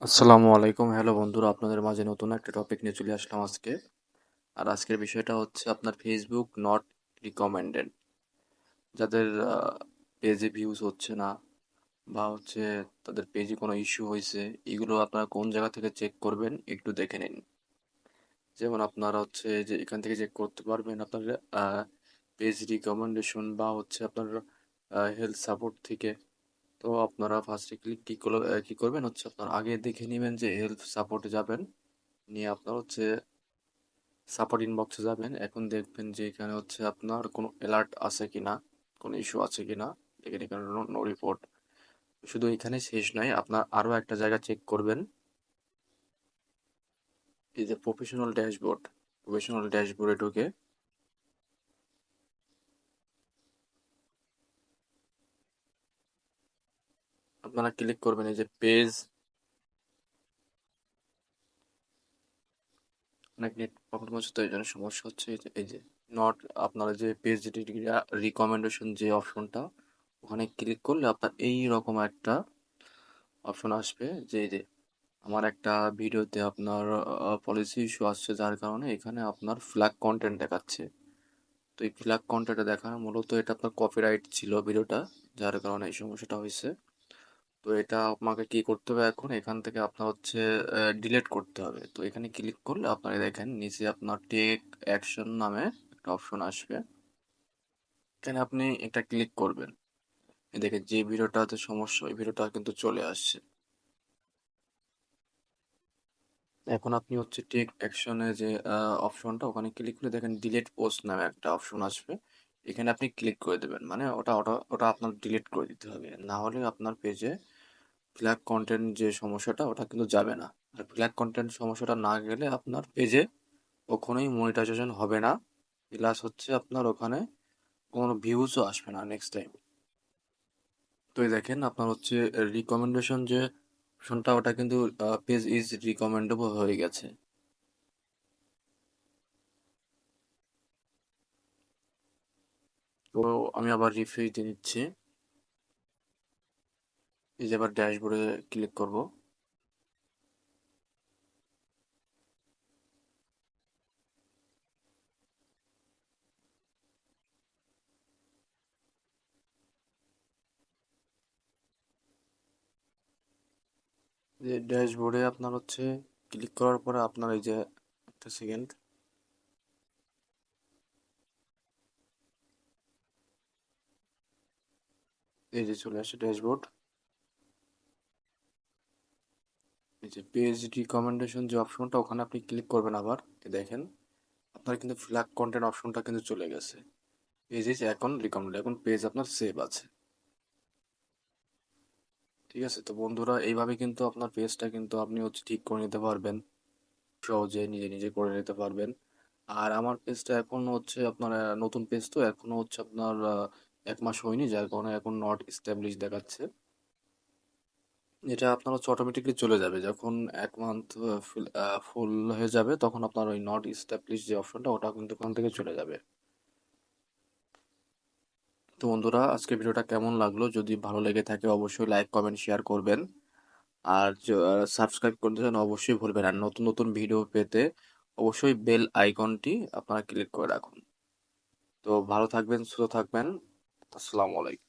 আসসালামু আলাইকুম, হ্যালো বন্ধুরা, আপনাদের মাঝে নতুন একটা টপিক নিয়ে চলে আসলাম আজকে। আর আজকের বিষয়টা হচ্ছে আপনার ফেসবুক নট রিকমেন্ডেড, যাদের পেজে ভিউজ হচ্ছে না বা হচ্ছে তাদের পেজে কোনো ইস্যু হয়েছে, এগুলো আপনারা কোন জায়গা থেকে চেক করবেন একটু দেখে নিন। যেমন আপনারা হচ্ছে যে এখান থেকে চেক করতে পারবেন আপনার পেজ রিকমেন্ডেশন বা হচ্ছে আপনার হেলথ সাপোর্ট থেকে। তো আপনারা ফার্স্টে কি করবেন হচ্ছে আপনার আগে দেখে নেবেন যে হেল্প সাপোর্টে যাবেন, নিয়ে আপনার হচ্ছে সাপোর্ট ইনবক্সে যাবেন। এখন দেখবেন যে এখানে হচ্ছে আপনার কোনো অ্যালার্ট আছে কিনা, কোনো ইস্যু আছে কিনা। দেখেন এখানে নো রিপোর্ট। শুধু এখানে শেষ নয়, আপনার আরও একটা জায়গা চেক করবেন, এই যে প্রফেশনাল ড্যাশবোর্ডে ঢুকে আপনারা ক্লিক করবেন এই যে পেজ। অনেক নেট প্রবলেম হচ্ছে, তো এই জন্য সমস্যা হচ্ছে। এই যে নট, আপনারা যে পেজ রিকমেন্ডেশন যে অপশনটা, ওখানে ক্লিক করলে আপনার এই রকম একটা অপশন আসবে যে এই যে আমার একটা ভিডিওতে আপনার পলিসি ইস্যু আসছে, যার কারণে এখানে আপনার ফ্ল্যাগ কন্টেন্ট দেখাচ্ছে। তো এই ফ্ল্যাগ কন্টেন্টটা দেখানো মূলত এটা আপনার কপিরাইট ছিল ভিডিওটা, যার কারণে এই সমস্যাটা হয়েছে। তো এটা আপনাকে কি করতে হবে, এখন এখান থেকে আপনার হচ্ছে ডিলিট করতে হবে। তো এখানে ক্লিক করলে আপনারা দেখেন নিচে আপনার টেক অ্যাকশন নামে একটা অপশন আসবে, এখানে আপনি এটা ক্লিক করবেন। এই দেখেন যে ভিডিওটাতে সমস্যা, ওই ভিডিওটা কিন্তু চলে আসছে। এখন আপনি হচ্ছে টেক অ্যাকশনে যে অপশনটা, ওখানে ক্লিক করে দেখেন ডিলিট পোস্ট নামে একটা অপশন আসবে, এখানে আপনি ক্লিক করে দেবেন। মানে ওটা ওটা ওটা আপনার ডিলিট করে দিতে হবে, না হলে আপনার পেজে ফ্ল্যাগ কন্টেন্ট যে সমস্যাটা ওটা কিন্তু যাবে না। আর ফ্ল্যাগ কন্টেন্ট সমস্যাটা না গেলে আপনার পেজে কখনোই মনিটাইজেশন হবে না, প্লাস হচ্ছে আপনার ওখানে কোনো ভিউজও আসবে না নেক্সট টাইম। তো এই দেখেন আপনার হচ্ছে রিকমেন্ডেশন যে অপশনটা, ওটা কিন্তু পেজ ইজ রিকমেন্ডেবল হয়ে গেছে। তো আমি আবার রিফ্রেশ দিয়ে নিচ্ছি। এই যে আবার ড্যাশবোর্ডে ক্লিক করব। যে ড্যাশবোর্ডে আপনার হচ্ছে ক্লিক করার পরে আপনার এই যে একটা সেকেন্ড, এই যে চলে আসে ড্যাশবোর্ড। এই যে পেজ রিকমেন্ডেশন যে অপশনটা, ওখানে আপনি ক্লিক করবেন আবার। এই দেখেন আপনার কিন্তু ফ্ল্যাগ কন্টেন্ট অপশনটা কিন্তু চলে গেছে। পেজ ইজ এখন রিকমেন্ড, এখন পেজ আপনার সেভ আছে। ঠিক আছে, তো বন্ধুরা এইভাবে কিন্তু আপনার পেজটা কিন্তু আপনি হচ্ছে ঠিক করে নিতে পারবেন, সহজে নিজে নিজে করে নিতে পারবেন। আর আমার পেজটা এখন হচ্ছে আপনার নতুন পেজ, তো এখনো হচ্ছে আপনার 1 মাস হয়নি, যার কারণে এখন নট এস্টাবলিশ দেখাচ্ছে। এটা আপনার হচ্ছে অটোমেটিকলি চলে যাবে যখন 1 মান্থ ফুল হয়ে যাবে, তখন আপনার ওই নট এস্টাবলিশ যে অপশনটা, ওটা কিন্তু ওখান থেকে চলে যাবে। তো বন্ধুরা আজকে ভিডিওটা কেমন লাগলো, যদি ভালো লেগে থাকে অবশ্যই লাইক কমেন্ট শেয়ার করবেন। আর সাবস্ক্রাইব করতে চান অবশ্যই ভুলবেন, আর নতুন নতুন ভিডিও পেতে অবশ্যই বেল আইকনটি আপনারা ক্লিক করে রাখুন। তো ভালো থাকবেন, সুস্থ থাকবেন। আসসালামু আলাইকুম।